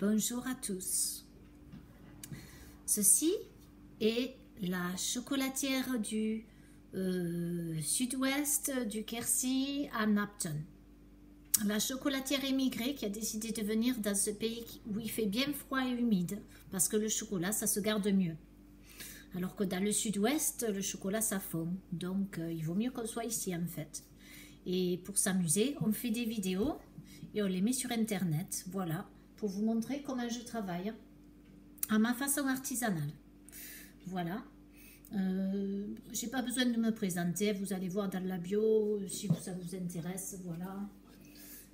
Bonjour à tous. Ceci est la chocolatière du sud-ouest du Quercy à Napton. La chocolatière émigrée qui a décidé de venir dans ce pays où il fait bien froid et humide parce que le chocolat ça se garde mieux. Alors que dans le sud-ouest, le chocolat ça fond. Donc il vaut mieux qu'on soit ici en fait. Et pour s'amuser, on fait des vidéos et on les met sur internet. Voilà, pour vous montrer comment je travaille à ma façon artisanale. Voilà. J'ai pas besoin de me présenter, vous allez voir dans la bio si ça vous intéresse. Voilà.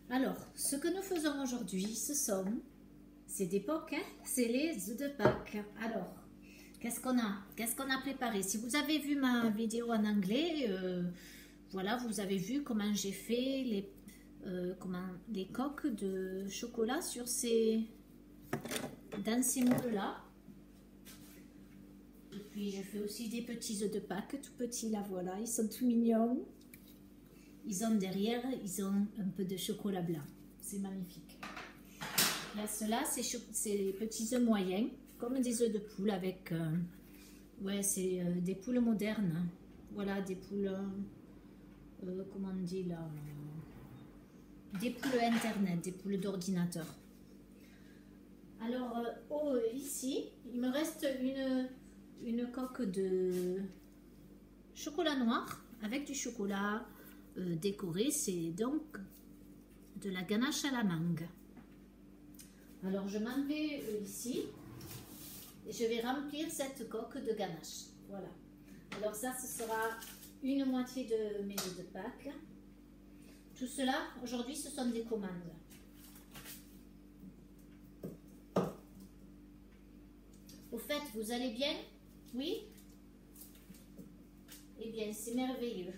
Alors, ce que nous faisons aujourd'hui, c'est des Pâques, hein, c'est les œufs de Pâques. Alors, qu'est-ce qu'on a préparé? Si vous avez vu ma vidéo en anglais, voilà, vous avez vu comment j'ai fait les coques de chocolat dans ces moules-là. Et puis, je fais aussi des petits œufs de Pâques, tout petits, là, voilà, ils sont tout mignons. Derrière, ils ont un peu de chocolat blanc. C'est magnifique. Là, ceux-là, c'est les petits œufs moyens, comme des œufs de poule avec... ouais, c'est des poules modernes. Voilà, des poules... comment on dit là? Des poules internet, des poules d'ordinateur. Alors, ici, il me reste une coque de chocolat noir avec du chocolat décoré. C'est donc de la ganache à la mangue. Alors, je m'en vais ici et je vais remplir cette coque de ganache. Voilà. Alors ça, ce sera une moitié de mes œufs de Pâques. Tout cela, aujourd'hui, ce sont des commandes. Au fait, vous allez bien? Oui? Eh bien, c'est merveilleux.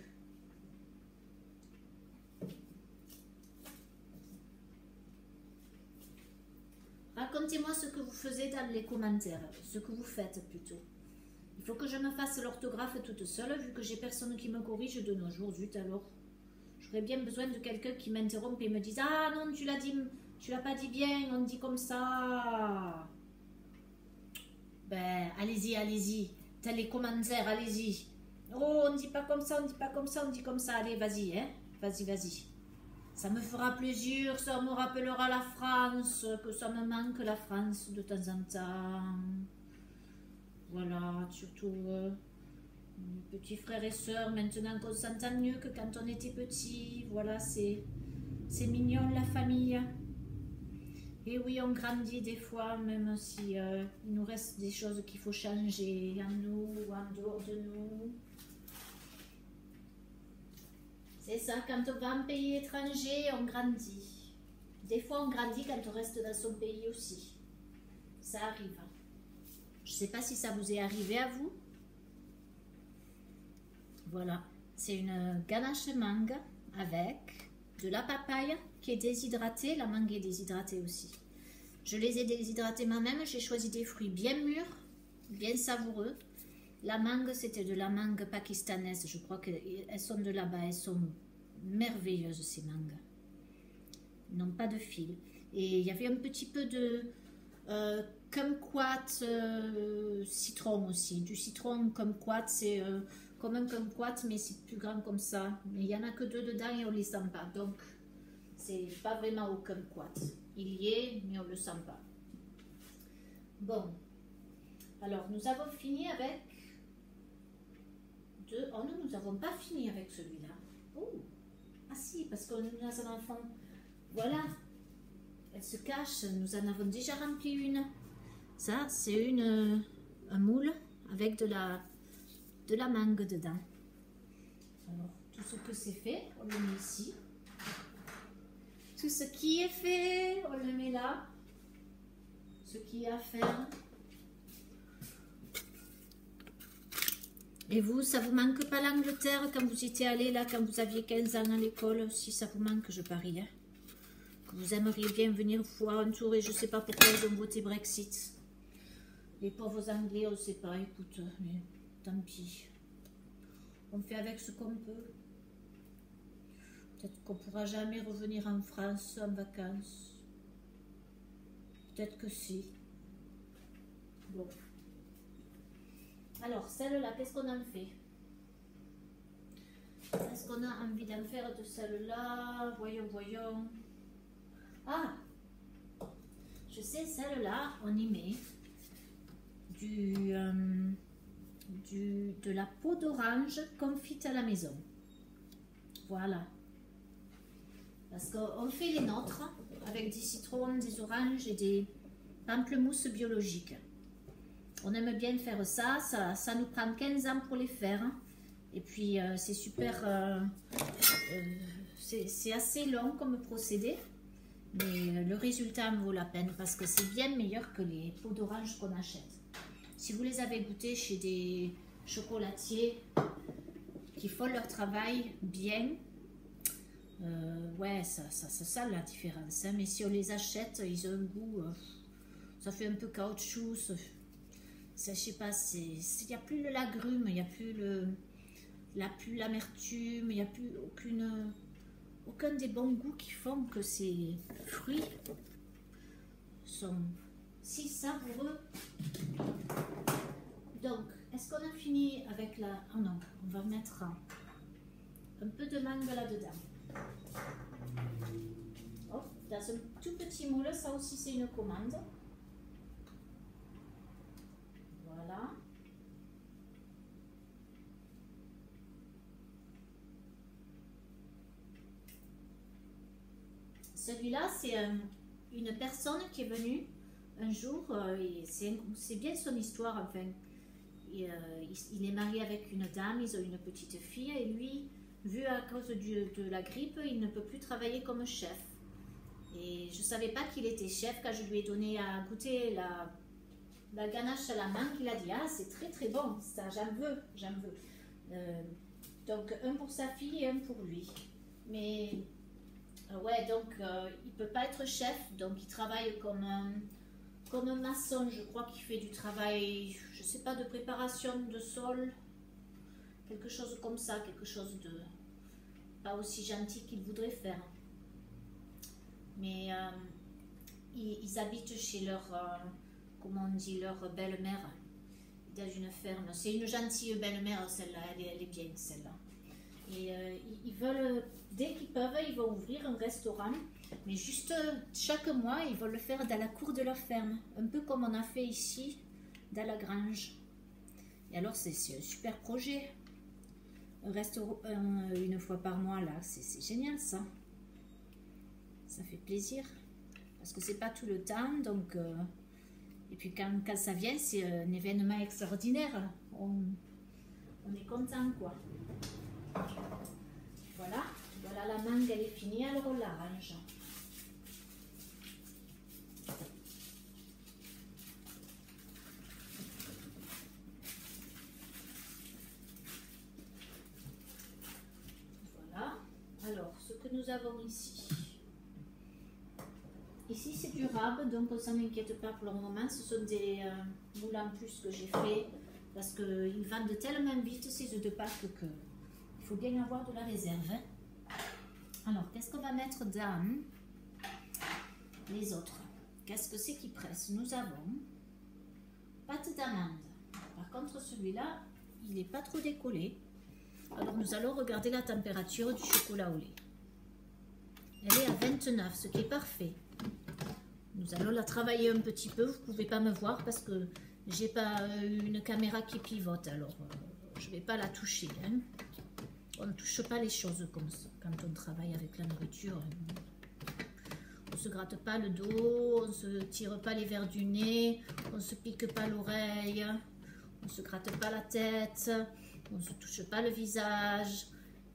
Racontez-moi ce que vous faisiez dans les commentaires, ce que vous faites plutôt. Il faut que je me fasse l'orthographe toute seule, vu que j'ai personne qui me corrige de nos jours. Zut alors. J'aurais bien besoin de quelqu'un qui m'interrompe et me dise: ah non, tu l'as pas dit bien, on dit comme ça. Ben, allez-y, allez-y. T'as les commentaires, allez-y. Oh, on dit pas comme ça, on dit pas comme ça, on dit comme ça. Allez, vas-y, hein. Vas-y, vas-y. Ça me fera plaisir, ça me rappellera la France, que ça me manque la France de temps en temps. Voilà, surtout mes petits frères et sœurs, maintenant qu'on s'entend mieux que quand on était petit. Voilà, c'est mignon la famille. Et oui, on grandit des fois, même si il nous reste des choses qu'il faut changer en nous ou en dehors de nous. C'est ça, quand on va en pays étranger, on grandit. Des fois, on grandit quand on reste dans son pays aussi. Ça arrive. Je ne sais pas si ça vous est arrivé à vous. Voilà, c'est une ganache de mangue avec de la papaye qui est déshydratée. La mangue est déshydratée aussi. Je les ai déshydratées moi-même. J'ai choisi des fruits bien mûrs, bien savoureux. La mangue, c'était de la mangue pakistanaise. Je crois qu'elles sont de là-bas. Elles sont merveilleuses, ces mangues. Elles n'ont pas de fil. Et il y avait un petit peu de kumquat citron aussi. Du citron kumquat, c'est comme un kumquat, mais c'est plus grand comme ça. Mais il n'y en a que 2 dedans et on ne les sent pas. Donc, c'est pas vraiment au kumquat. Il y est, mais on ne le sent pas. Bon. Alors, nous avons fini avec... Oh non, nous n'avons pas fini avec celui-là. Oh, ah si, parce que nous en avons... Voilà. Elle se cache. Nous en avons déjà rempli une. Ça, c'est un moule avec de la mangue dedans. Alors, tout ce que c'est fait, on le met ici. Tout ce qui est fait, on le met là. Ce qui est à faire. Et vous, ça vous manque pas l'Angleterre quand vous étiez allé là, quand vous aviez 15 ans à l'école? Si ça vous manque, je parie. Hein, que vous aimeriez bien venir voir un tour et je sais pas pourquoi ils ont voté Brexit. Les pauvres Anglais, on ne sait pas, écoute, mais tant pis. On fait avec ce qu'on peut. Peut-être qu'on ne pourra jamais revenir en France en vacances. peut-être que si. Bon. Alors, celle-là, qu'est-ce qu'on en fait? Est-ce qu'on a envie d'en faire de celle-là? Voyons, voyons. Ah! Je sais, celle-là, on y met de la peau d'orange confite à la maison. Voilà. Parce qu'on fait les nôtres avec des citrons, des oranges et des pamplemousses biologiques. On aime bien faire ça. Ça nous prend 15 ans pour les faire. Et puis c'est super, c'est assez long comme procédé. Mais le résultat en vaut la peine parce que c'est bien meilleur que les peaux d'orange qu'on achète. Si vous les avez goûtés chez des chocolatiers qui font leur travail bien, ouais, ça sent la différence. Hein. Mais si on les achète, ils ont un goût, ça fait un peu caoutchouc. Je sais pas, il n'y a plus le lagrume, il n'y a plus l'amertume, il n'y a plus aucun des bons goûts qui font que ces fruits sont si savoureux. Donc, est-ce qu'on a fini avec la... Oh non, on va mettre un peu de mangue là-dedans. Oh, dans un tout petit moule, ça aussi c'est une commande. Voilà. Celui-là, c'est une personne qui est venue un jour, c'est bien son histoire, enfin. Il est marié avec une dame, ils ont une petite fille, et lui, vu à cause de la grippe, il ne peut plus travailler comme chef. Et je ne savais pas qu'il était chef quand je lui ai donné à goûter la ganache à la mangue. Il a dit, ah, c'est très très bon, ça, j'en veux. Donc, un pour sa fille et un pour lui. Mais... ouais, donc il peut pas être chef, donc il travaille comme un maçon, je crois qu'il fait du travail, je sais pas, de préparation de sol, quelque chose comme ça, quelque chose de pas aussi gentil qu'il voudrait faire. Mais ils habitent chez leur, comment on dit, leur belle-mère, dans une ferme. C'est une gentille belle-mère, celle-là, elle est bien, celle-là. Et ils veulent, dès qu'ils peuvent, ils vont ouvrir un restaurant. Mais juste chaque mois, ils vont le faire dans la cour de leur ferme. Un peu comme on a fait ici, dans la grange. Et alors, c'est un super projet. Un restaurant une fois par mois, là, c'est génial, ça. Ça fait plaisir. Parce que c'est pas tout le temps, donc... et puis quand ça vient, c'est un événement extraordinaire. On est content, quoi. Voilà, la mangue elle est finie, alors on l'arrange. Voilà, alors ce que nous avons ici. Ici c'est du rab, donc on s'en inquiète pas pour le moment, ce sont des moules en plus que j'ai fait parce qu'ils vendent tellement vite ces œufs de Pâques que il faut bien avoir de la réserve. Hein. Alors, qu'est-ce qu'on va mettre dans les autres? Qu'est-ce que c'est qui presse? Nous avons pâte d'amande. Par contre, celui-là, il n'est pas trop décollé. Alors, nous allons regarder la température du chocolat au lait. Elle est à 29, ce qui est parfait. Nous allons la travailler un petit peu. Vous ne pouvez pas me voir parce que j'ai pas une caméra qui pivote. Alors, je ne vais pas la toucher. Hein. On ne touche pas les choses comme ça quand on travaille avec la nourriture. On ne se gratte pas le dos, on ne se tire pas les verres du nez, on ne se pique pas l'oreille, on ne se gratte pas la tête, on ne se touche pas le visage.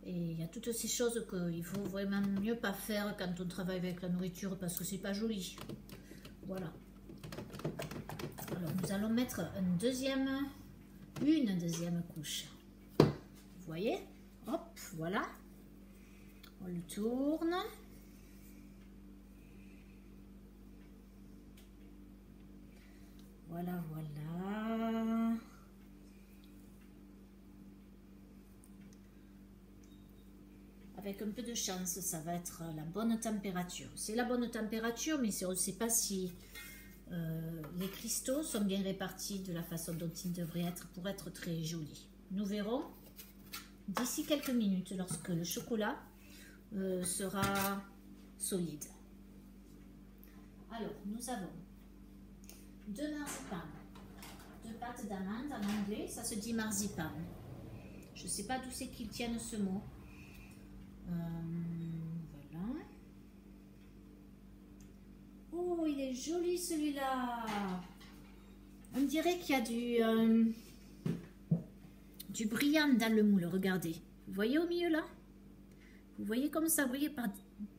Et il y a toutes ces choses qu'il faut vraiment mieux pas faire quand on travaille avec la nourriture parce que c'est pas joli. Voilà. Alors nous allons mettre une deuxième couche. Vous voyez? Hop, voilà. On le tourne. Voilà, voilà. Avec un peu de chance, ça va être la bonne température. C'est la bonne température, mais on ne sait pas si les cristaux sont bien répartis de la façon dont ils devraient être pour être très jolis. Nous verrons d'ici quelques minutes lorsque le chocolat sera solide. Alors, nous avons 2 marzipan, 2 pâtes d'amande en anglais, ça se dit marzipan. Je ne sais pas d'où c'est qu'ils tiennent ce mot. Voilà. Oh, il est joli celui-là. On dirait qu'il y a du brillant dans le moule, regardez. Vous voyez au milieu là? Vous voyez comme ça brille par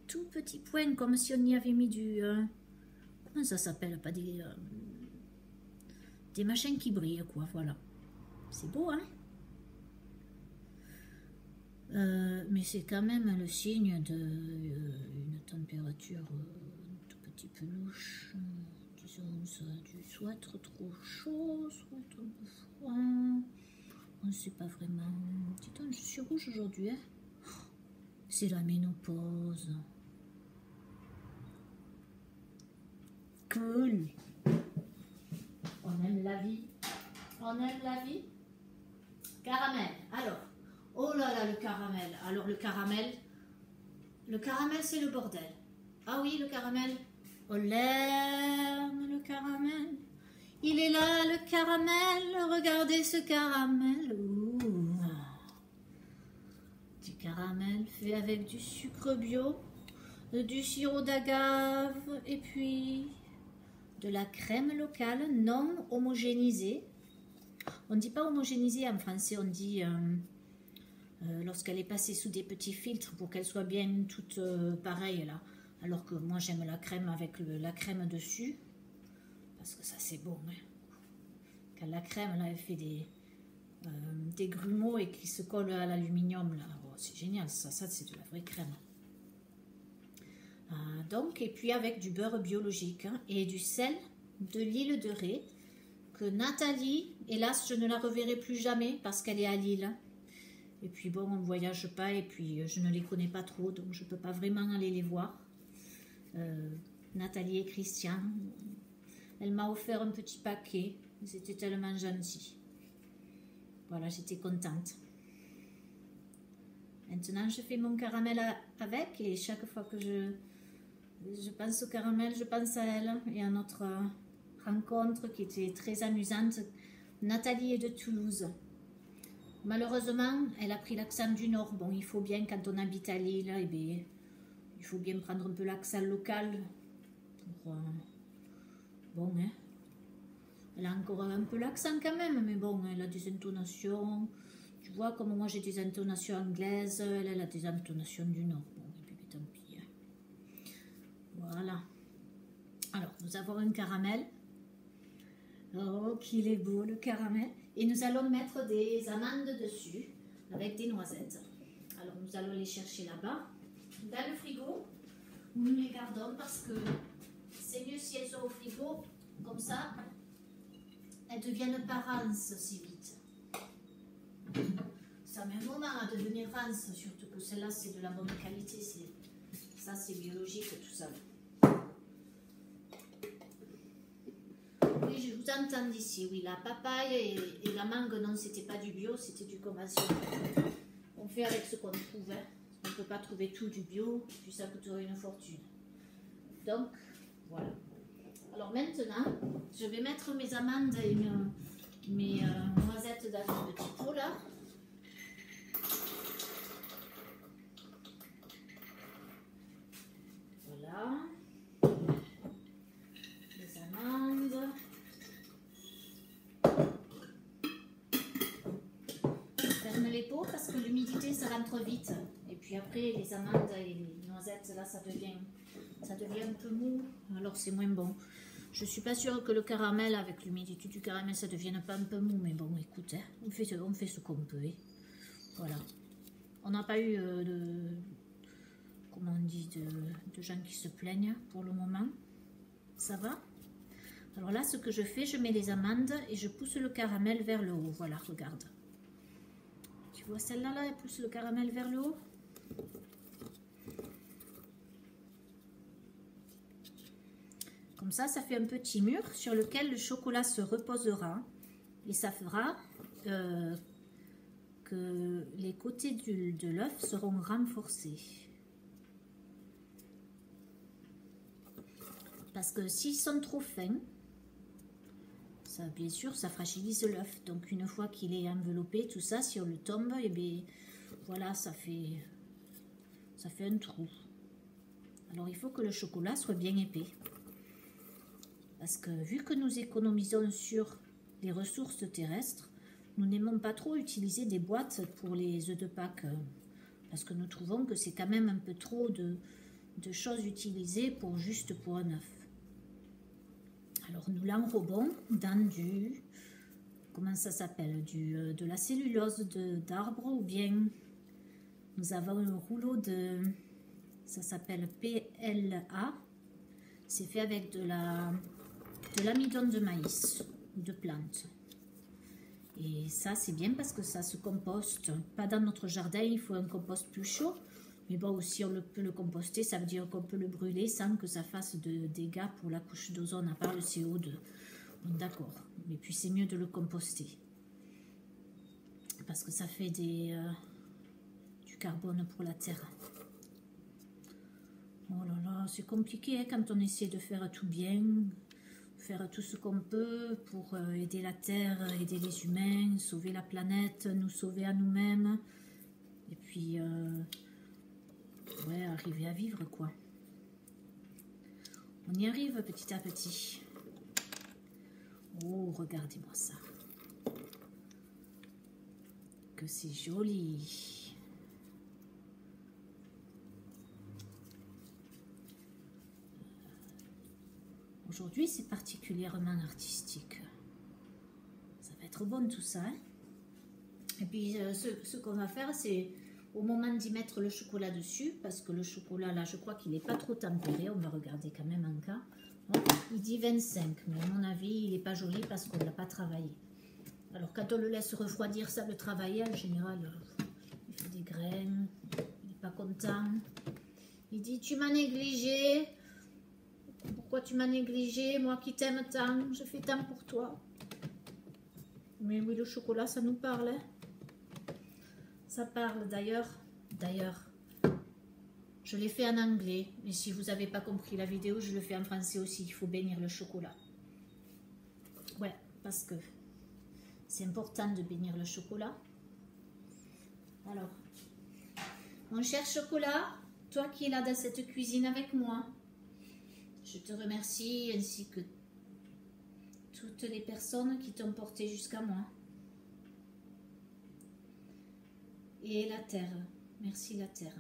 tout petits points, comme si on y avait mis du... comment ça s'appelle? Pas des machins qui brillent, quoi, voilà. C'est beau, hein? Mais c'est quand même le signe d'une température un tout petit peu louche. Disons, ça a dû soit être trop chaud, soit être un peu froid. On ne sait pas vraiment. Dis-donc, je suis rouge aujourd'hui, hein? C'est la ménopause. Cool. On aime la vie. On aime la vie. Caramel. Alors, oh là là, le caramel. Alors, le caramel c'est le bordel. Ah oui, le caramel. On l'aime, le caramel. Il est là, le caramel. Regardez ce caramel. Ouh. Du caramel fait avec du sucre bio, du sirop d'agave et puis de la crème locale non homogénéisée. On ne dit pas homogénéisée en français, on dit lorsqu'elle est passée sous des petits filtres pour qu'elle soit bien toute pareille là. Alors que moi j'aime la crème avec la crème dessus, parce que ça c'est bon. Hein. Quand la crème là elle fait des grumeaux et qui se collent à l'aluminium là, oh, c'est génial, ça c'est de la vraie crème. Donc, et puis avec du beurre biologique hein, et du sel de l'île de Ré que Nathalie, hélas je ne la reverrai plus jamais parce qu'elle est à Lille. Et puis bon, on ne voyage pas et puis je ne les connais pas trop, donc je ne peux pas vraiment aller les voir. Nathalie et Christian, elle m'a offert un petit paquet, ils étaient tellement gentils. Voilà, j'étais contente. Maintenant, je fais mon caramel avec et chaque fois que je pense au caramel, je pense à elle et à notre rencontre qui était très amusante. Nathalie est de Toulouse. Malheureusement, elle a pris l'accent du Nord. Bon, il faut bien, quand on habite à Lille, eh bien, il faut bien prendre un peu l'accent local. Pour, bon, hein. Elle a encore un peu l'accent quand même, mais bon, elle a des intonations. Tu vois, comme moi j'ai des intonations anglaises, elle a des intonations du Nord. Bon, et puis tant pis. Hein. Voilà. Alors, nous avons un caramel. Oh, qu'il est beau le caramel. Et nous allons mettre des amandes dessus avec des noisettes. Alors, nous allons les chercher là-bas, dans le frigo, où nous les gardons parce que c'est mieux si elles sont au frigo, comme ça, elles deviennent pas rances si vite. Ça met un moment à devenir rance, surtout que celle-là c'est de la bonne qualité, ça c'est biologique tout ça. Oui, je vous entends d'ici, oui, la papaye et la mangue, non, c'était pas du bio, c'était du conventionnel. On fait avec ce qu'on trouve, hein. On ne peut pas trouver tout du bio, puis ça coûterait une fortune. Donc, voilà. Alors maintenant, je vais mettre mes amandes et mes noisettes dans un petit pot là. Voilà. Les amandes. Ferme les pots parce que l'humidité ça rentre vite. Et puis après les amandes et les noisettes là ça devient un peu mou. Alors c'est moins bon. Je suis pas sûre que le caramel, avec l'humidité du caramel, ça devienne pas un peu mou, mais bon, écoute, hein, on fait ce qu'on peut. Hein. Voilà. On n'a pas eu comment on dit, de gens qui se plaignent pour le moment. Ça va? Alors là, ce que je fais, je mets les amandes et je pousse le caramel vers le haut. Voilà, regarde. Tu vois celle-là, là, elle pousse le caramel vers le haut. Comme ça fait un petit mur sur lequel le chocolat se reposera. Et ça fera que les côtés de l'œuf seront renforcés. Parce que s'ils sont trop fins, ça, bien sûr, ça fragilise l'œuf. Donc une fois qu'il est enveloppé, tout ça, si on le tombe, et bien voilà, ça fait un trou. Alors il faut que le chocolat soit bien épais. Parce que vu que nous économisons sur les ressources terrestres, nous n'aimons pas trop utiliser des boîtes pour les œufs de Pâques. Parce que nous trouvons que c'est quand même un peu trop de choses utilisées juste pour un œuf. Alors nous l'enrobons dans du, comment ça s'appelle, de la cellulose d'arbre, ou bien nous avons un rouleau ça s'appelle PLA, c'est fait avec de l'amidon de maïs ou de plante. Et ça c'est bien parce que ça se composte, pas dans notre jardin, il faut un compost plus chaud. Mais bon, si on peut le composter, ça veut dire qu'on peut le brûler sans que ça fasse de dégâts pour la couche d'ozone, à part le CO2. Bon, d'accord. Mais puis c'est mieux de le composter. Parce que ça fait du carbone pour la terre. Oh là là, c'est compliqué hein, quand on essaie de faire tout bien, faire tout ce qu'on peut pour aider la terre, aider les humains, sauver la planète, nous sauver à nous-mêmes. Et puis... ouais, arriver à vivre quoi. On y arrive petit à petit. Oh, regardez-moi ça. Que c'est joli. Aujourd'hui, c'est particulièrement artistique. Ça va être bon tout ça. Hein. Et puis, ce qu'on va faire, c'est... Au moment d'y mettre le chocolat dessus, parce que le chocolat là, je crois qu'il n'est pas trop tempéré, on va regarder quand même en cas. Bon, il dit 25, mais à mon avis, il n'est pas joli parce qu'on ne l'a pas travaillé. Alors quand on le laisse refroidir, ça le travailler, en général, il fait des graines, il n'est pas content. Il dit, tu m'as négligé, pourquoi tu m'as négligé, moi qui t'aime tant, je fais tant pour toi. Mais oui, le chocolat, ça nous parle, hein. Ça parle d'ailleurs, je l'ai fait en anglais, mais si vous n'avez pas compris la vidéo, je le fais en français aussi, il faut bénir le chocolat. Ouais, parce que c'est important de bénir le chocolat. Alors, mon cher chocolat, toi qui es là dans cette cuisine avec moi, je te remercie ainsi que toutes les personnes qui t'ont porté jusqu'à moi. Et la terre, merci la terre,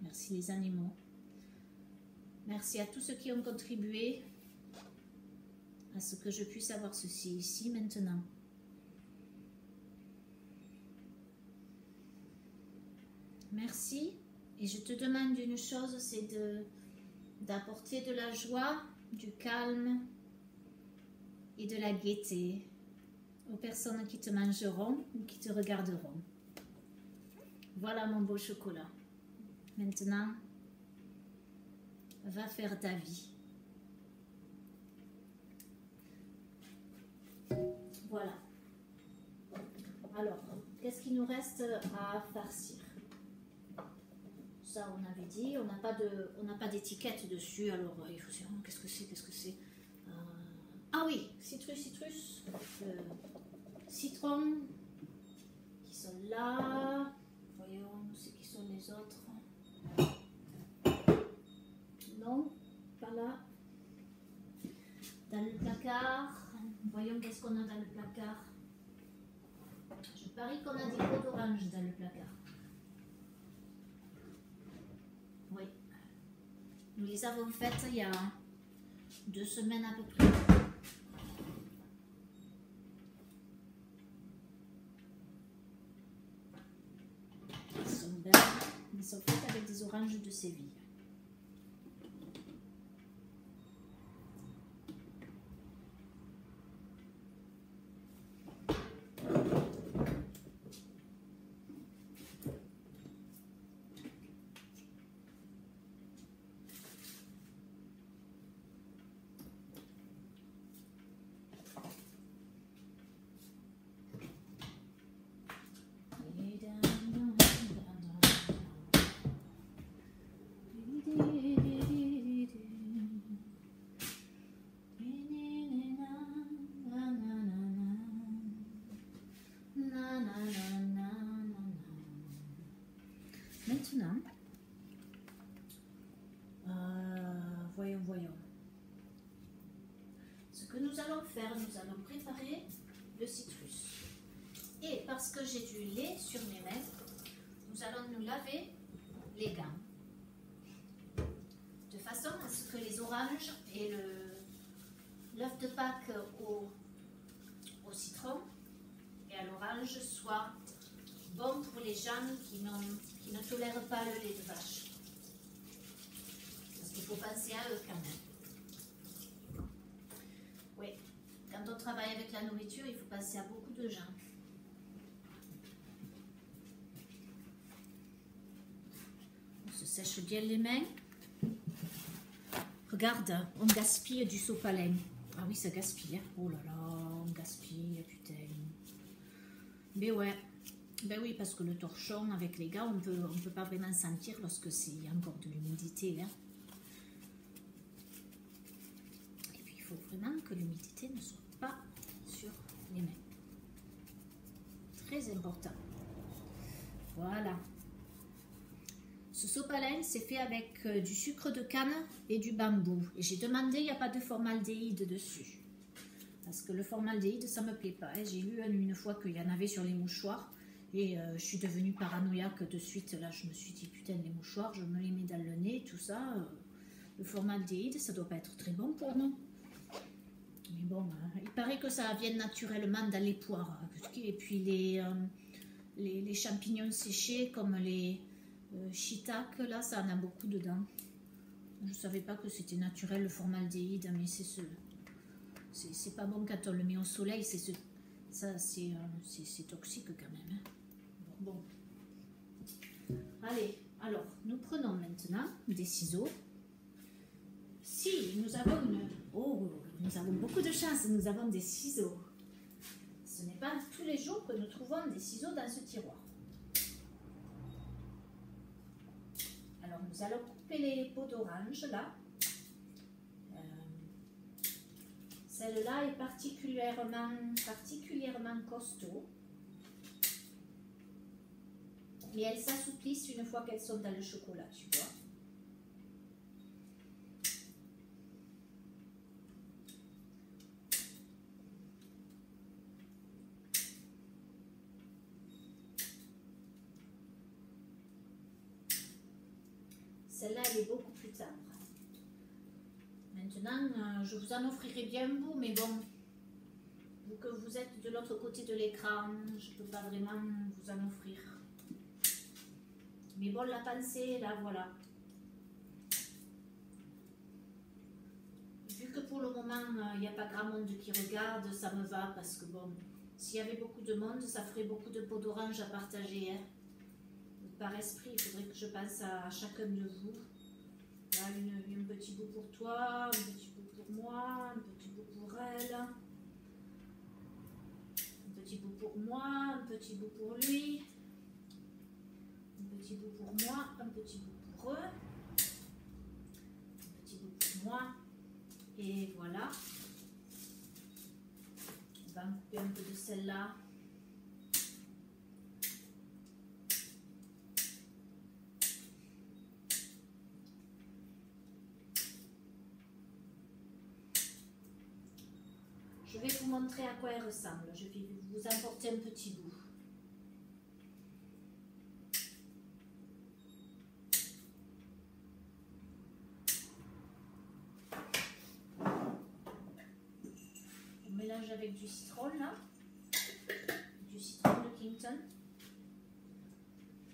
merci les animaux, merci à tous ceux qui ont contribué à ce que je puisse avoir ceci ici maintenant. Merci, et je te demande une chose, c'est d'apporter de la joie, du calme et de la gaieté aux personnes qui te mangeront ou qui te regarderont. Voilà mon beau chocolat. Maintenant, va faire ta vie. Voilà. Alors, qu'est-ce qu'il nous reste à farcir? Ça, on avait dit, on n'a pas d'étiquette dessus. Alors, il faut dire, qu'est-ce que c'est? Ah oui, citrus, citron, qui sont là. Voyons, c'est qui sont les autres. Non, pas là. Dans le placard. Voyons qu'est-ce qu'on a dans le placard. Je parie qu'on a des pots d'orange dans le placard. Oui. Nous les avons faites il y a 2 semaines à peu près. Ils sont faits avec des oranges de Séville. Ce que nous allons faire, nous allons préparer le citrus. Et parce que j'ai du lait sur mes mains, nous allons nous laver les gants. De façon à ce que les oranges et l'œuf de Pâques au citron et à l'orange soient bons pour les gens qui ne tolèrent pas le lait de vache. Parce qu'il faut penser à eux quand même. Oui, quand on travaille avec la nourriture, il faut penser à beaucoup de gens. On se sèche bien les mains. Regarde, on gaspille du sopalin. Ah oui, ça gaspille. Hein. Oh là là, on gaspille, putain. Mais ouais, ben oui, parce que le torchon avec les gars, on peut pas vraiment sentir lorsque il y a encore de l'humidité. Hein. Et puis il faut vraiment que l'humidité ne soit pas sur les mains. Très important. Voilà. Ce sopalin, c'est fait avec du sucre de canne et du bambou. Et j'ai demandé, il n'y a pas de formaldéhyde dessus. Parce que le formaldéhyde, ça ne me plaît pas. J'ai lu une fois qu'il y en avait sur les mouchoirs. Et je suis devenue paranoïaque de suite. Là, je me suis dit, putain, les mouchoirs, je me les mets dans le nez, tout ça. Le formaldéhyde, ça ne doit pas être très bon pour nous. Mais bon, il paraît que ça vient naturellement dans les poires. Et puis les champignons séchés, comme les shiitake, là, ça en a beaucoup dedans. Je ne savais pas que c'était naturel le formaldéhyde, mais c'est pas bon quand on le met au soleil, c'est toxique quand même. Hein. Bon. Allez, alors, nous prenons maintenant des ciseaux. Si nous avons nous avons beaucoup de chance, nous avons des ciseaux. Ce n'est pas tous les jours que nous trouvons des ciseaux dans ce tiroir. Alors, nous allons couper les peaux d'orange, là. Celle-là est particulièrement costaud. Mais elles s'assouplissent une fois qu'elles sont dans le chocolat, tu vois. Celle-là, elle est beaucoup plus tendre. Maintenant, je vous en offrirai bien un bout, mais bon, vu que vous êtes de l'autre côté de l'écran, je ne peux pas vraiment vous en offrir. Mais bon, la pensée, là, voilà. Vu que pour le moment, il n'y a pas grand monde qui regarde, ça me va, parce que bon, s'il y avait beaucoup de monde, ça ferait beaucoup de peaux d'orange à partager. Hein. Par esprit, il faudrait que je pense à chacun de vous. Là, un petit bout pour toi, un petit bout pour moi, un petit bout pour elle. Un petit bout pour moi, un petit bout pour lui. Un petit bout pour moi, un petit bout pour eux. Un petit bout pour moi. Et voilà. On va en couper un peu de celle-là. Je vais vous montrer à quoi elle ressemble. Je vais vous apporter un petit bout. On mélange avec du citron là. Du citron de Kington.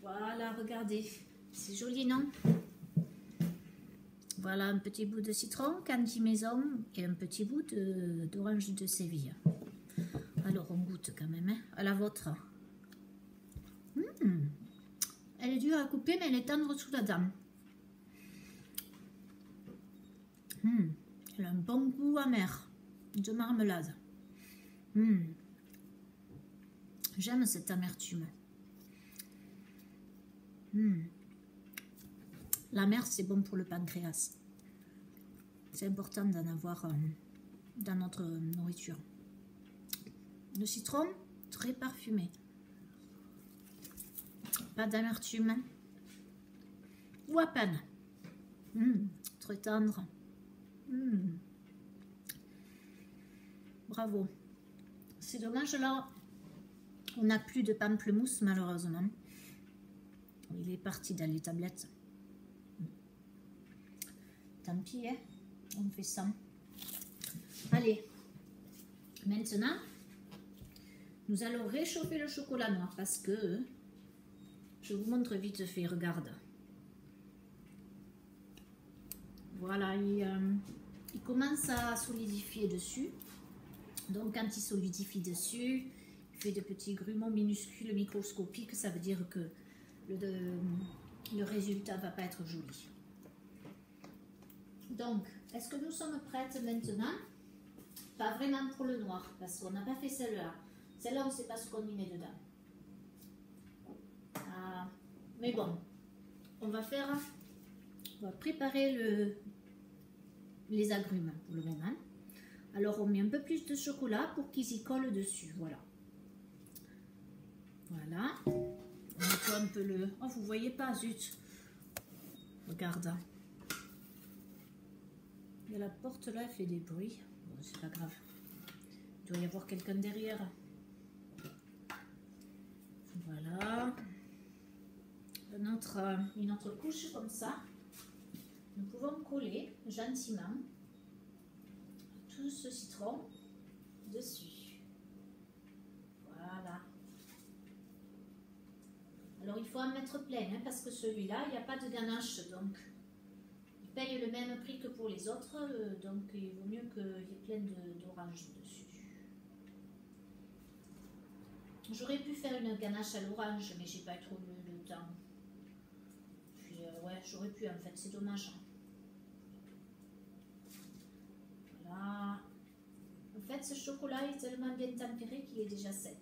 Voilà, regardez. C'est joli, non? Voilà un petit bout de citron, candy maison et un petit bout d'orange de Séville. Alors on goûte quand même, hein, à la vôtre. Elle est dure à couper, mais elle est tendre sous la dent. Elle a un bon goût amer de marmelade. J'aime cette amertume. L'amer, c'est bon pour le pancréas. C'est important d'en avoir dans notre nourriture. Le citron, très parfumé. Pas d'amertume. Ou à peine. Très tendre. bravo. C'est dommage là, on n'a plus de pamplemousse malheureusement. Il est parti dans les tablettes. Tant pis, hein? On fait ça. Allez, maintenant, nous allons réchauffer le chocolat noir parce que je vous montre vite fait, regarde. Voilà, il commence à solidifier dessus. Donc quand il solidifie dessus, il fait de petits grumeaux minuscules, microscopiques. Ça veut dire que le résultat va pas être joli. Donc, est-ce que nous sommes prêtes maintenant? Pas vraiment pour le noir, parce qu'on n'a pas fait celle-là. Celle-là, on ne sait pas ce qu'on y met dedans. Ah, mais bon, on va préparer les agrumes pour le moment. Alors, on met un peu plus de chocolat pour qu'ils y collent dessus. Voilà. Voilà. On nettoie un peu le... Oh, vous voyez pas, zut. Regarde. Et la porte là, elle fait des bruits. Bon, c'est pas grave. Il doit y avoir quelqu'un derrière. Voilà. Une autre couche comme ça. Nous pouvons coller gentiment tout ce citron dessus. Voilà. Alors il faut en mettre plein hein, parce que celui-là, il n'y a pas de ganache. Donc il paye le même prix que pour les autres. Donc il vaut mieux qu'il y ait plein d'oranges dessus. J'aurais pu faire une ganache à l'orange, mais j'ai pas trop le temps. Puis ouais, j'aurais pu en fait, c'est dommage. Voilà. En fait, ce chocolat est tellement bien tempéré qu'il est déjà sec.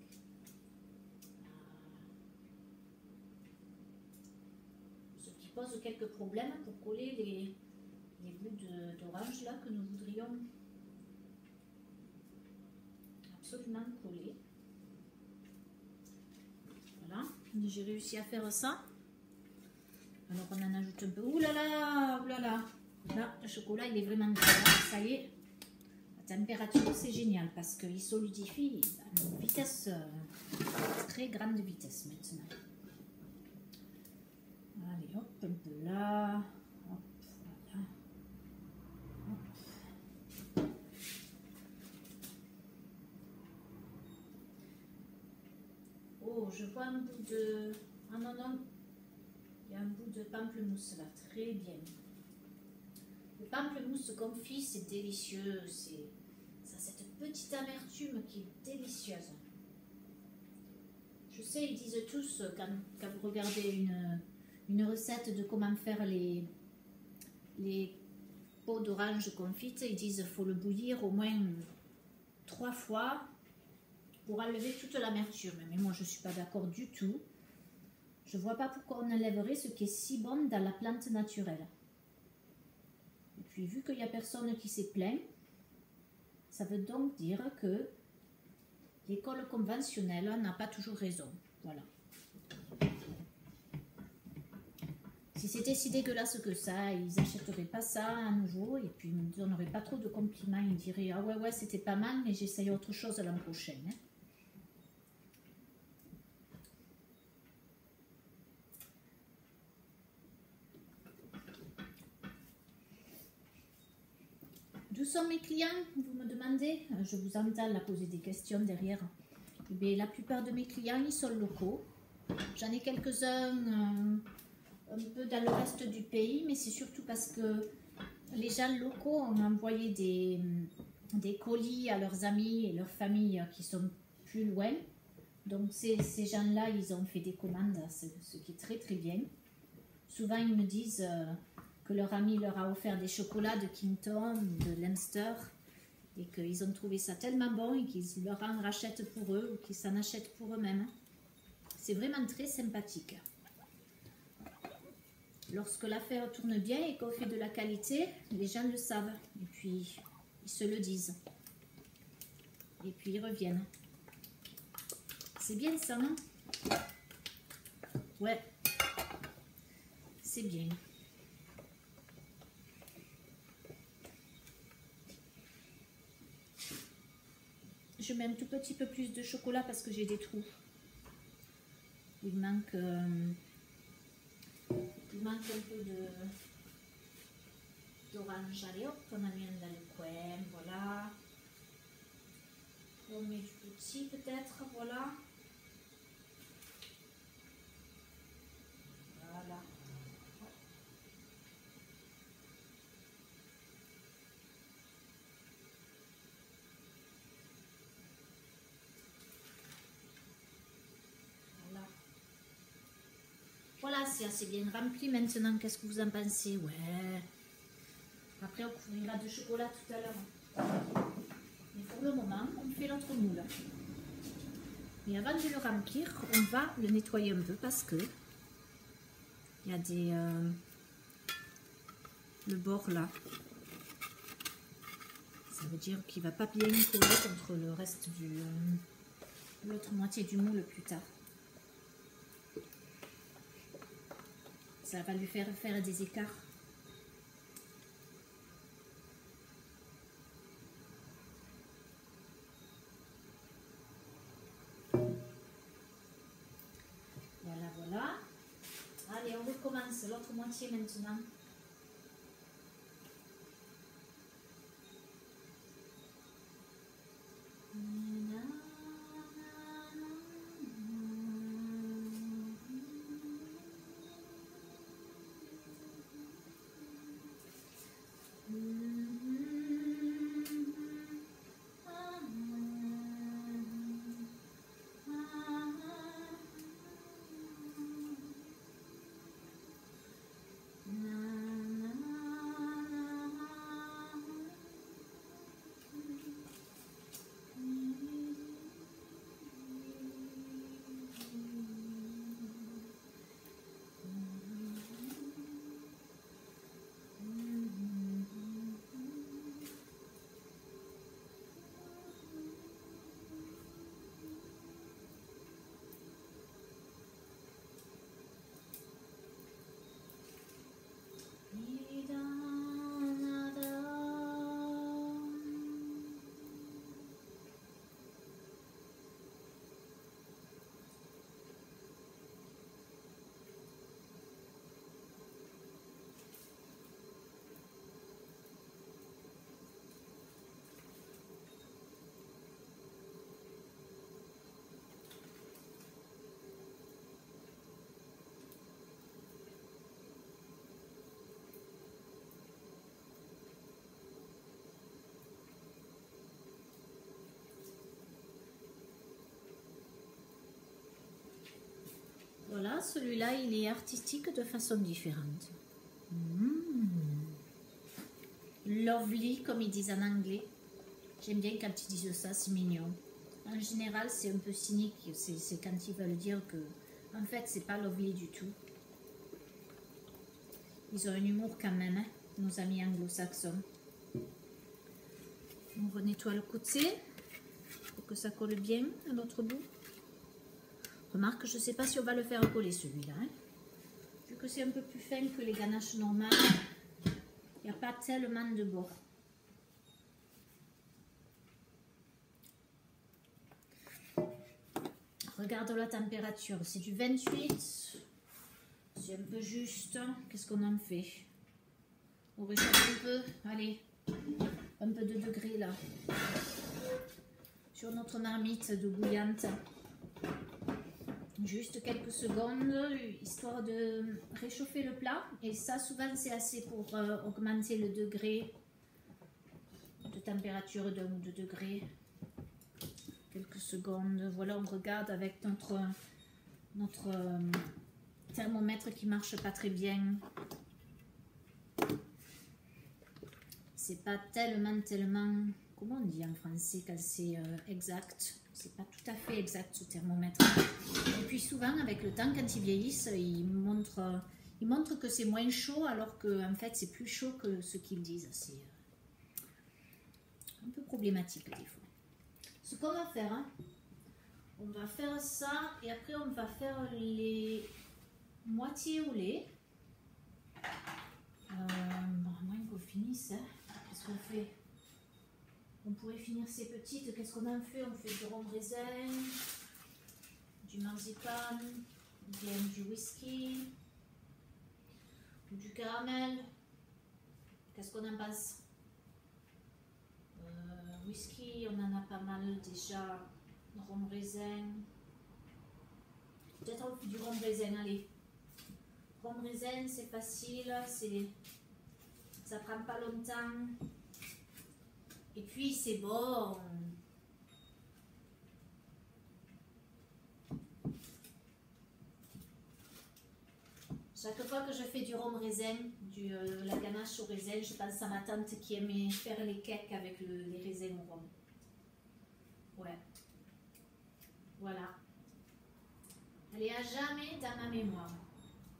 Ce qui pose quelques problèmes pour coller les bouts d'orange là que nous voudrions absolument coller. Voilà, j'ai réussi à faire ça. Alors on en ajoute un peu. Ouh là là, ouh là là. Là, le chocolat il est vraiment bien. Ça y est, la température c'est génial parce qu'il solidifie à une vitesse, très grande vitesse maintenant. Allez hop, un peu là. Hop, voilà. Hop. Oh, je vois un bout de... Ah non, non. Il y a un bout de pamplemousse là, très bien. Le pamplemousse confit, c'est délicieux. Ça a cette petite amertume qui est délicieuse. Je sais, ils disent tous, quand vous regardez une recette de comment faire les peaux d'orange confites, ils disent qu'il faut le bouillir au moins 3 fois pour enlever toute l'amertume. Mais moi, je ne suis pas d'accord du tout. Je ne vois pas pourquoi on enlèverait ce qui est si bon dans la plante naturelle. Et puis, vu qu'il n'y a personne qui s'est plaint, ça veut donc dire que l'école conventionnelle n'a pas toujours raison. Voilà. Si c'était si dégueulasse que ça, ils n'achèteraient pas ça à nouveau et puis ils ne donneraient pas trop de compliments. Ils diraient « Ah ouais, c'était pas mal, mais j'essaye autre chose l'an prochain. Hein. » D'où sont mes clients, vous me demandez? Je vous entends là poser des questions derrière. Eh bien, la plupart de mes clients, ils sont locaux. J'en ai quelques-uns un peu dans le reste du pays, mais c'est surtout parce que les gens locaux ont envoyé des colis à leurs amis et leurs familles qui sont plus loin. Donc ces gens-là, ils ont fait des commandes, ce qui est très très bien. Souvent, ils me disent que leur ami leur a offert des chocolats de Kingston, de Leinster, et qu'ils ont trouvé ça tellement bon et qu'ils leur en rachètent pour eux ou qu'ils s'en achètent pour eux-mêmes. C'est vraiment très sympathique. Lorsque l'affaire tourne bien et qu'on fait de la qualité, les gens le savent et puis ils se le disent. Et puis ils reviennent. C'est bien ça, non? Ouais, c'est bien. je mets un tout petit peu plus de chocolat parce que j'ai des trous. Il manque un peu d'orange. Allez hop, on a mis un dans le coin, voilà. On met du petit peut-être, voilà. Voilà. Voilà. Voilà, c'est assez bien rempli maintenant. Qu'est-ce que vous en pensez? Ouais. Après, on couvrira de chocolat tout à l'heure. Mais pour le moment, on fait notre moule. Mais avant de le remplir, on va le nettoyer un peu parce que il y a des le bord là. Ça veut dire qu'il va pas bien coller contre le reste du l'autre moitié du moule plus tard. Ça va lui faire des écarts. Voilà, voilà. Allez, on recommence l'autre moitié maintenant. Voilà, celui-là, il est artistique de façon différente. Lovely, comme ils disent en anglais. J'aime bien quand ils disent ça, c'est mignon. En général, c'est un peu cynique. C'est quand ils veulent dire que, en fait, c'est pas lovely du tout. Ils ont un humour quand même, hein, nos amis anglo-saxons. On renettoie le côté pour que ça colle bien à l'autre bout. Remarque, je ne sais pas si on va le faire coller celui-là. Hein. Vu que c'est un peu plus fin que les ganaches normales, il n'y a pas tellement de bords. Regarde la température, c'est du 28. C'est un peu juste. Qu'est-ce qu'on en fait? On réchauffe un peu. Allez, un peu de degrés là. Sur notre marmite de bouillante. Juste quelques secondes, histoire de réchauffer le plat. Et ça, souvent, c'est assez pour augmenter le degré de température d'1 ou 2 degrés. Quelques secondes. Voilà, on regarde avec notre thermomètre qui marche pas très bien. C'est pas tellement, comment on dit en français quand c'est exact? C'est pas tout à fait exact ce thermomètre. Et puis souvent, avec le temps, quand ils vieillissent, ils montrent que c'est moins chaud, alors que en fait, c'est plus chaud que ce qu'ils disent. C'est un peu problématique des fois. Ce qu'on va faire, hein, on va faire ça, et après on va faire les moitiés au lait. Bon, à moins qu'on finisse, hein. Qu'est-ce qu'on fait? On pourrait finir ces petites. Qu'est-ce qu'on en fait? On fait du rhum raisin, du marzipan, bien du whisky, ou du caramel. Qu'est-ce qu'on en pense? Whisky, on en a pas mal déjà. Rhum raisin. Peut-être on fait du rhum raisin, allez. Rhum raisin, c'est facile, ça prend pas longtemps. Et puis c'est bon. Chaque fois que je fais du rhum raisin, la ganache au raisin, je pense à ma tante qui aimait faire les cakes avec les raisins au rhum. Ouais. Voilà. Elle est à jamais dans ma mémoire.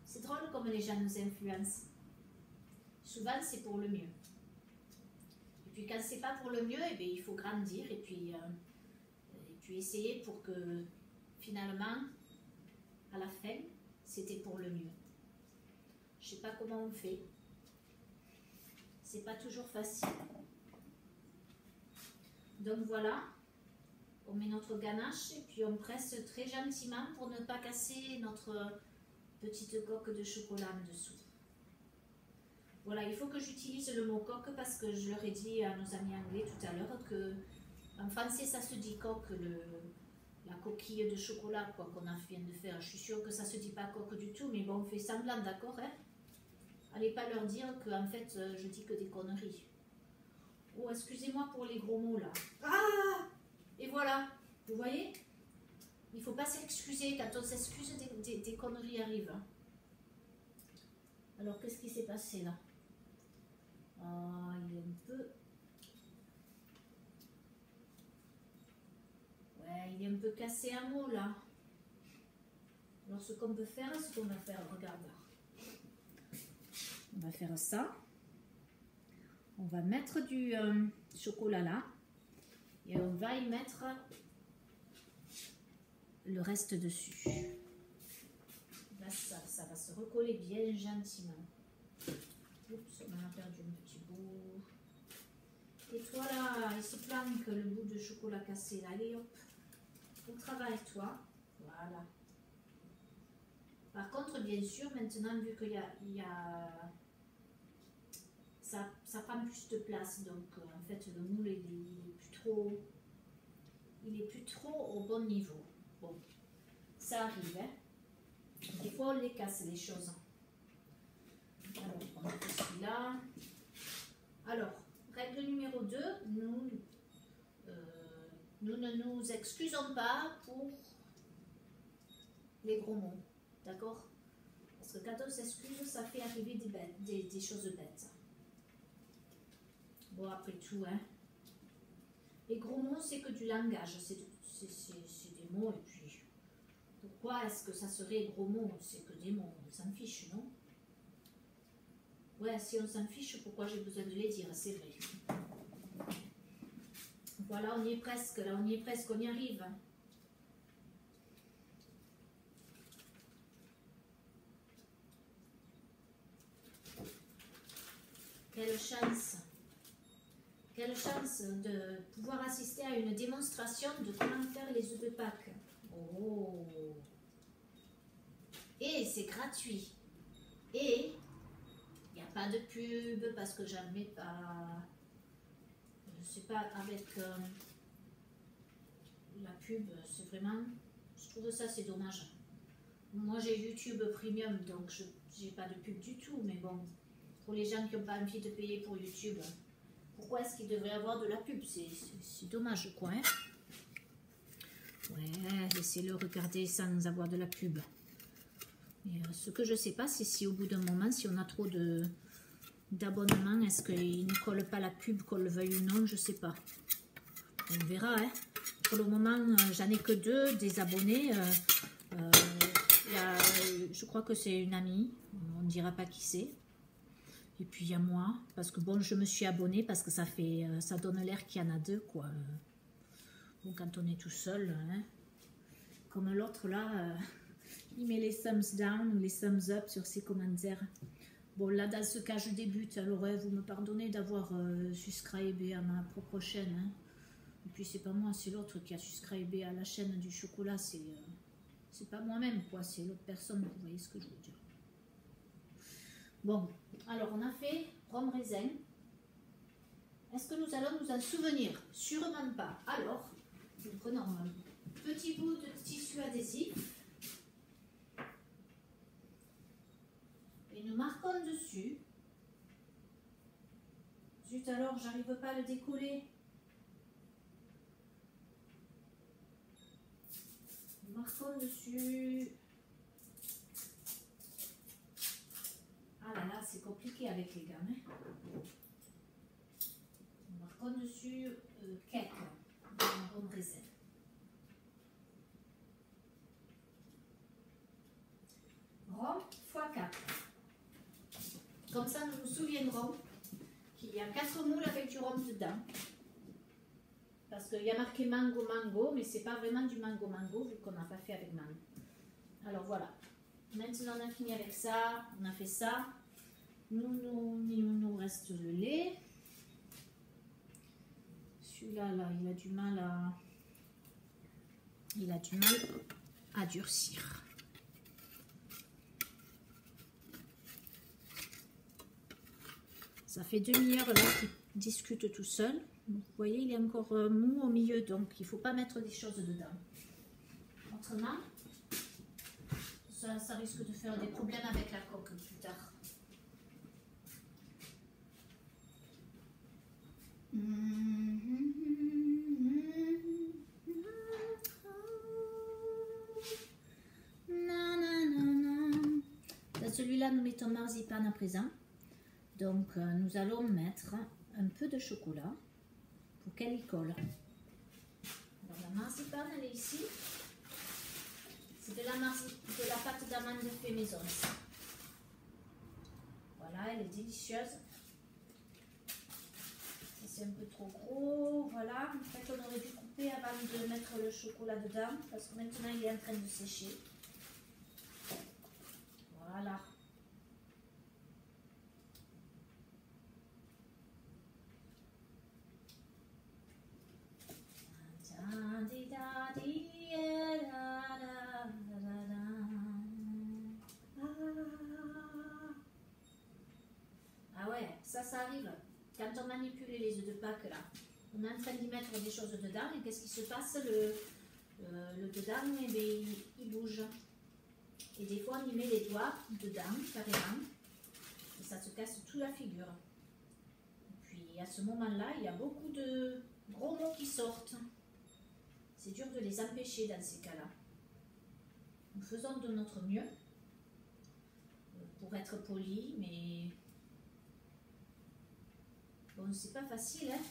C'est drôle comme les gens nous influencent. Souvent, c'est pour le mieux. Et puis, quand c'est pas pour le mieux, eh bien, il faut grandir et puis essayer pour que, finalement, à la fin, c'était pour le mieux. Je sais pas comment on fait. C'est pas toujours facile. Donc, voilà. On met notre ganache et puis on presse très gentiment pour ne pas casser notre petite coque de chocolat en dessous. Voilà, il faut que j'utilise le mot coque parce que je leur ai dit à nos amis anglais tout à l'heure que en français ça se dit coque, la coquille de chocolat quoi qu'on vient de faire. Je suis sûre que ça se dit pas coque du tout, mais bon, on fait semblant, d'accord, hein? Allez pas leur dire que en fait je dis que des conneries. Oh, excusez-moi pour les gros mots là. Ah! Et voilà, vous voyez? Il ne faut pas s'excuser, quand on s'excuse, des conneries arrivent. Alors, qu'est-ce qui s'est passé là? Ah, il est un peu... Ouais, il est un peu cassé un mot là. Alors, ce qu'on peut faire, regarde. On va faire ça. On va mettre du chocolat là. Et on va y mettre le reste dessus. Là, ça va se recoller bien gentiment. Oups, on en a perdu un petit bout. Et toi là, il se planque le bout de chocolat cassé là. Allez hop, au travail toi. Voilà. Par contre, bien sûr, maintenant, vu qu'il y a ça prend plus de place, donc en fait le moule il est plus trop au bon niveau. Bon, ça arrive, hein. Des fois on les casse les choses. Alors on met celui-là. Alors, règle numéro 2, nous ne nous excusons pas pour les gros mots, d'accord? Parce que quand on s'excuse, ça fait arriver des choses bêtes. Bon, après tout, hein. Les gros mots, c'est que du langage, c'est des mots, et puis pourquoi est-ce que ça serait gros mots? C'est que des mots, on s'en fiche, non? Ouais, si on s'en fiche, pourquoi j'ai besoin de les dire? C'est vrai. Voilà, on y est presque, là, on y est presque, on y arrive. Quelle chance! Quelle chance de pouvoir assister à une démonstration de comment faire les œufs de Pâques. Oh! Et c'est gratuit. Et il n'y a pas de pub parce que j'en mets pas. Je sais pas, avec la pub, c'est vraiment. Je trouve ça c'est dommage. Moi j'ai YouTube Premium donc je n'ai pas de pub du tout, mais bon, pour les gens qui n'ont pas envie de payer pour YouTube. Pourquoi est-ce qu'il devrait avoir de la pub? C'est dommage, quoi. Hein? Ouais, laissez-le regarder sans avoir de la pub. Mais, ce que je ne sais pas, c'est si au bout d'un moment, si on a trop d'abonnements, est-ce qu'il ne colle pas la pub, qu'on le veuille ou non, je ne sais pas. On verra. Hein? Pour le moment, j'en ai que 2 des abonnés. Je crois que c'est une amie. On ne dira pas qui c'est. Et puis il y a moi, parce que bon, je me suis abonnée parce que ça donne l'air qu'il y en a 2, quoi. Bon, quand on est tout seul, hein, comme l'autre là, il met les thumbs down ou les thumbs up sur ses commentaires. Bon, là, dans ce cas, je débute. Alors, vous me pardonnez d'avoir subscribé à ma propre chaîne. Hein. Et puis, c'est pas moi, c'est l'autre qui a subscribé à la chaîne du chocolat. C'est pas moi-même, quoi. C'est l'autre personne. Vous voyez ce que je veux dire. Bon, alors, on a fait rhum raisin. Est-ce que nous allons nous en souvenir? Sûrement pas. Alors, nous prenons un petit bout de tissu adhésif. Et nous marquons dessus. Zut alors, j'arrive pas à le décoller. Nous marquons dessus. Ah là là, c'est compliqué avec les gammes. Hein. Nous marquons dessus cake en rhum raisin. Rhum x 4. Comme ça, nous nous souviendrons qu'il y a 4 moules avec du rhum dedans. Parce qu'il y a marqué mango, mango, mais c'est pas vraiment du mango, mango, vu qu'on n'a pas fait avec mango. Alors voilà. Maintenant, on a fini avec ça. On a fait ça. Il nous reste le lait. Celui-là, là, il a du mal à durcir. Ça fait demi-heure là qu'il discute tout seul. Vous voyez, il est encore mou au milieu, donc il ne faut pas mettre des choses dedans. Autrement, ça risque de faire des problèmes avec la coque plus tard. Dans celui-là, nous mettons marzipan à présent. Donc, nous allons mettre un peu de chocolat pour qu'elle y colle. Alors, la marzipan, elle est ici. C'est de la pâte d'amande fait maison. Voilà, elle est délicieuse. C'est un peu trop gros. Voilà, en fait, on aurait dû couper avant de mettre le chocolat dedans parce que maintenant, il est en train de sécher. Voilà. Ah ouais, ça arrive. Quand on manipule les œufs de Pâques là, on est en train d'y mettre des choses dedans et qu'est-ce qui se passe? Le dedans, eh bien, il bouge. Et des fois, on y met les doigts dedans, carrément, et ça se casse toute la figure. Et puis, à ce moment-là, il y a beaucoup de gros mots qui sortent. C'est dur de les empêcher dans ces cas-là. Nous faisons de notre mieux pour être poli, mais bon, c'est pas facile, hein.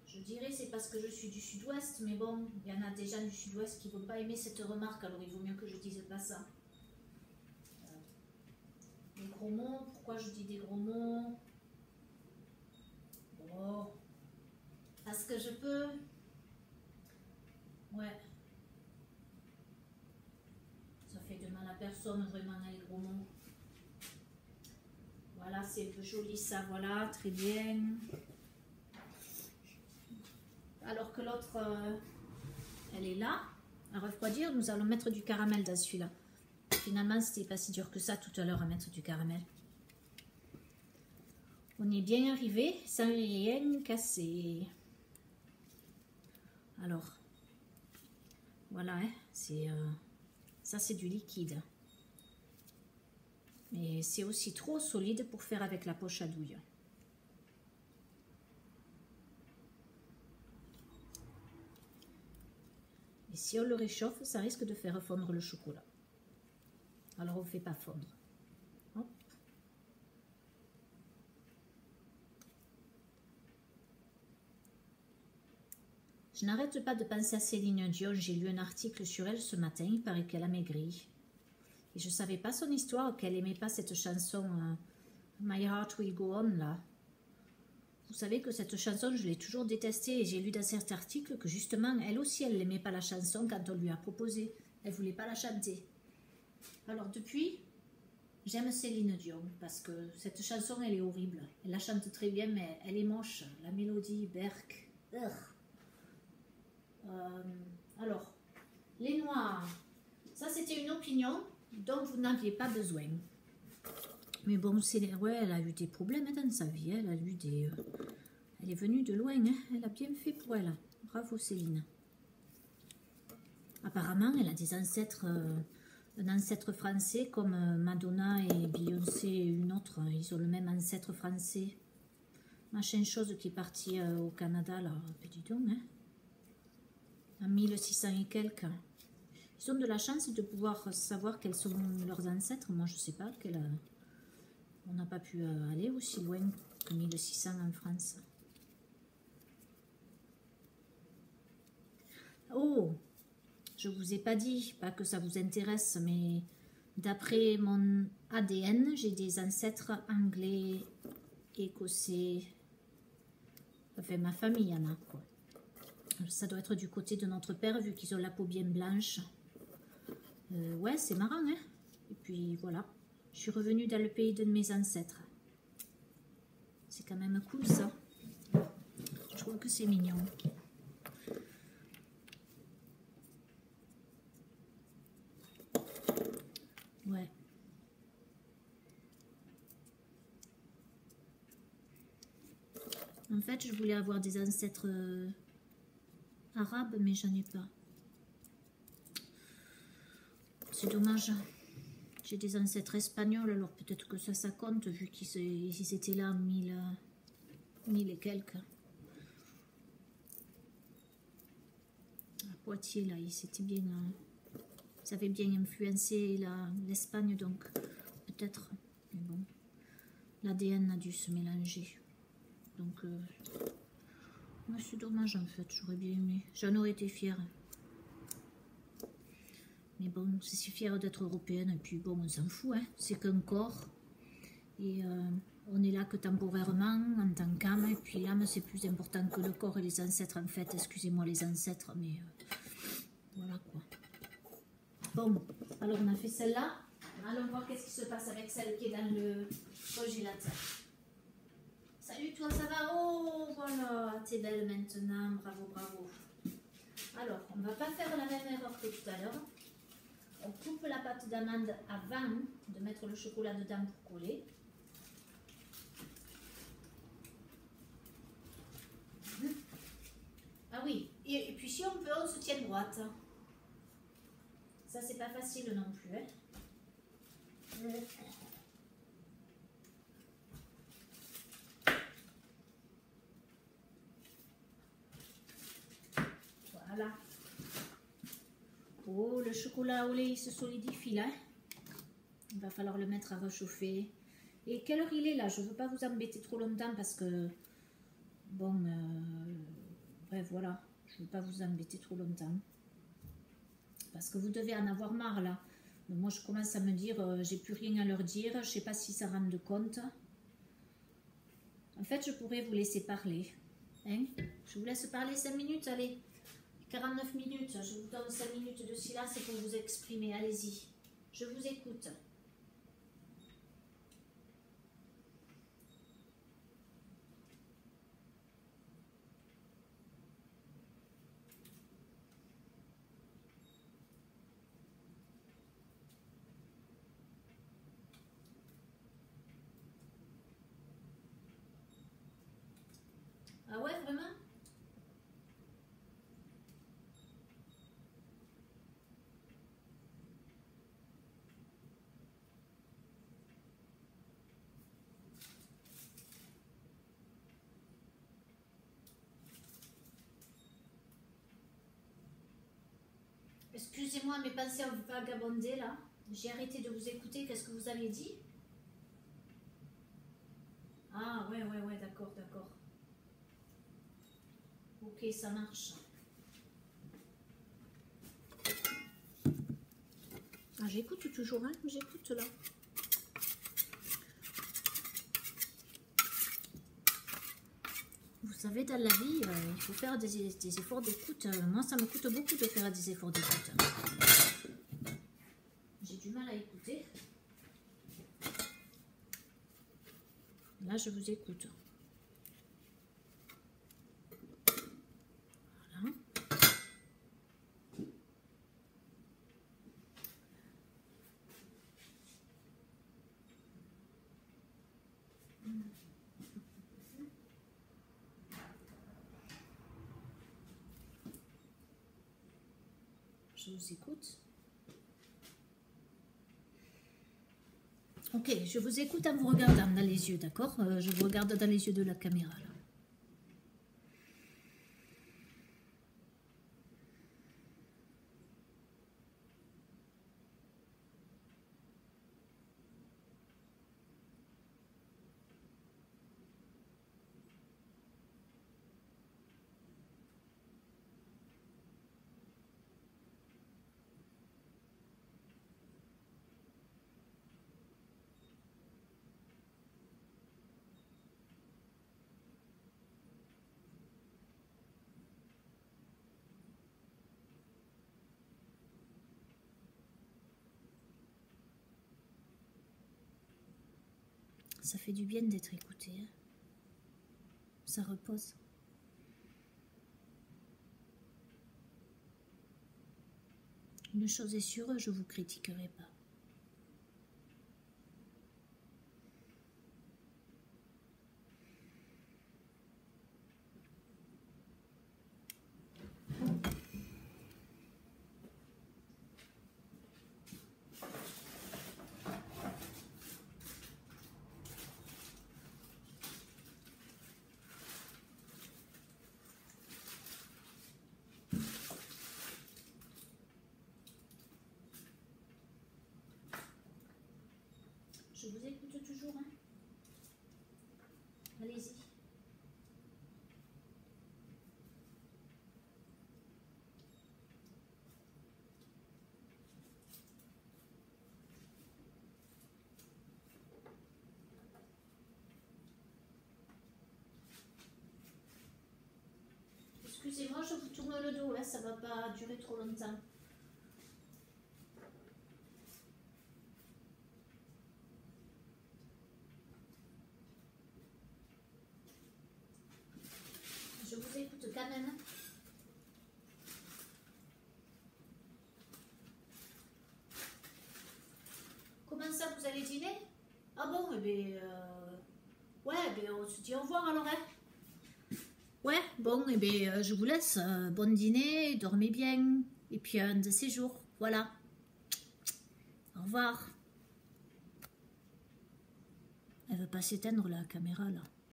Je dirais c'est parce que je suis du sud-ouest, mais bon, il y en a des gens du sud-ouest qui ne vont pas aimer cette remarque, alors il vaut mieux que je dise pas ça. Les gros mots, pourquoi je dis des gros mots? Bon, parce que je peux... Ouais. Ça fait de mal à personne vraiment les gros mots. Voilà, c'est un peu joli ça, voilà, très bien. Alors que l'autre, elle est là. À refroidir, nous allons mettre du caramel dans celui-là. Finalement, c'était pas si dur que ça tout à l'heure à mettre du caramel. On est bien arrivé sans rien casser. Alors, voilà, hein, ça c'est du liquide. Mais c'est aussi trop solide pour faire avec la poche à douille. Et si on le réchauffe, ça risque de faire fondre le chocolat. Alors on ne fait pas fondre. Hop. Je n'arrête pas de penser à Céline Dion. J'ai lu un article sur elle ce matin. Il paraît qu'elle a maigri. Et je ne savais pas son histoire, qu'elle n'aimait pas cette chanson My Heart Will Go On là. Vous savez que cette chanson, je l'ai toujours détestée et j'ai lu dans cet article que justement, elle aussi, elle n'aimait pas la chanson quand on lui a proposé. Elle ne voulait pas la chanter. Alors depuis, J'aime Céline Dion parce que cette chanson, elle est horrible. Elle la chante très bien, mais elle est moche. La mélodie, berk. Alors, les noirs, ça c'était une opinion dont vous n'aviez pas besoin. Mais bon, ouais, elle a eu des problèmes dans sa vie. Elle a eu des... elle est venue de loin. Hein. Elle a bien fait pour elle. Bravo Céline. Apparemment, elle a des ancêtres... un ancêtre français comme Madonna et Beyoncé et une autre. Ils ont le même ancêtre français. Machin chose qui est parti au Canada, là. Dis donc, hein. En 1600 et quelques. Ils ont de la chance de pouvoir savoir quels sont leurs ancêtres. Moi, je sais pas. On n'a pas pu aller aussi loin que 1600 en France. Oh! Je vous ai pas dit, pas que ça vous intéresse, mais d'après mon ADN, j'ai des ancêtres anglais, écossais. Enfin, ma famille en a, quoi. Ça doit être du côté de notre père, vu qu'ils ont la peau bien blanche. Ouais, c'est marrant, hein. Et puis, voilà. Je suis revenue dans le pays de mes ancêtres. C'est quand même cool, ça. Je trouve que c'est mignon. Ouais. En fait, je voulais avoir des ancêtres arabes, mais j'en ai pas. C'est dommage. J'ai des ancêtres espagnols, alors peut-être que ça compte, vu qu'ils étaient là en 1000 et quelques. À Poitiers, là, ils bien... ça avait bien influencé l'Espagne, donc peut-être. Mais bon, l'ADN a dû se mélanger. Donc, c'est dommage en fait, j'aurais bien aimé. J'en aurais été fière. Mais bon, je suis fière d'être européenne, et puis bon, on s'en fout, hein. C'est qu'un corps. Et on est là que temporairement, en tant qu'âme, et puis l'âme, c'est plus important que le corps et les ancêtres, en fait. Excusez-moi les ancêtres, mais voilà quoi. Bon, alors on a fait celle-là. Allons voir qu'est-ce qui se passe avec celle qui est dans le congélateur. Salut toi, ça va? Oh, voilà, t'es belle maintenant, bravo, bravo. Alors, on ne va pas faire la même erreur que tout à l'heure. On coupe la pâte d'amande avant de mettre le chocolat dedans pour coller. Ah oui, et puis si on peut, on se tient droite. Ça, c'est pas facile non plus. Hein. Voilà. Oh, le chocolat au lait, il se solidifie là. Il va falloir le mettre à réchauffer. Et quelle heure il est là? Je ne veux pas vous embêter trop longtemps parce que... Bon, bref, voilà. Je ne veux pas vous embêter trop longtemps. Parce que vous devez en avoir marre là. Mais moi, je commence à me dire, j'ai plus rien à leur dire. Je ne sais pas si ça rend de compte. En fait, je pourrais vous laisser parler. Hein? Je vous laisse parler 5 minutes, allez. 49 minutes, je vous donne 5 minutes de silence pour vous exprimer, allez-y. Je vous écoute. Ah ouais, vraiment? Excusez-moi, mes pensées ont vagabondé là. J'ai arrêté de vous écouter. Qu'est-ce que vous avez dit? Ah ouais, d'accord, d'accord. Ok, ça marche. Ah, j'écoute toujours, hein, j'écoute là. Vous savez, dans la vie, il faut faire des efforts d'écoute. Moi, ça me coûte beaucoup de faire des efforts d'écoute. J'ai du mal à écouter. je vous écoute. Voilà. Je vous écoute. Ok, je vous écoute en vous regardant dans les yeux, d'accord? Je vous regarde dans les yeux de la caméra, là. Ça fait du bien d'être écouté. Hein. Ça repose. Une chose est sûre, je ne vous critiquerai pas. Je vous écoute toujours. Hein. Allez-y. Excusez-moi, je vous tourne le dos, hein, ça ne va pas durer trop longtemps. Je vous écoute quand même. Comment ça, vous allez dîner? Ah bon, eh bien, ouais, ben on se dit au revoir alors, hein. Ouais, bon, eh bien, je vous laisse. Bon dîner, dormez bien. Et puis un de ces jours, voilà. Au revoir. Elle ne veut pas s'éteindre la caméra là.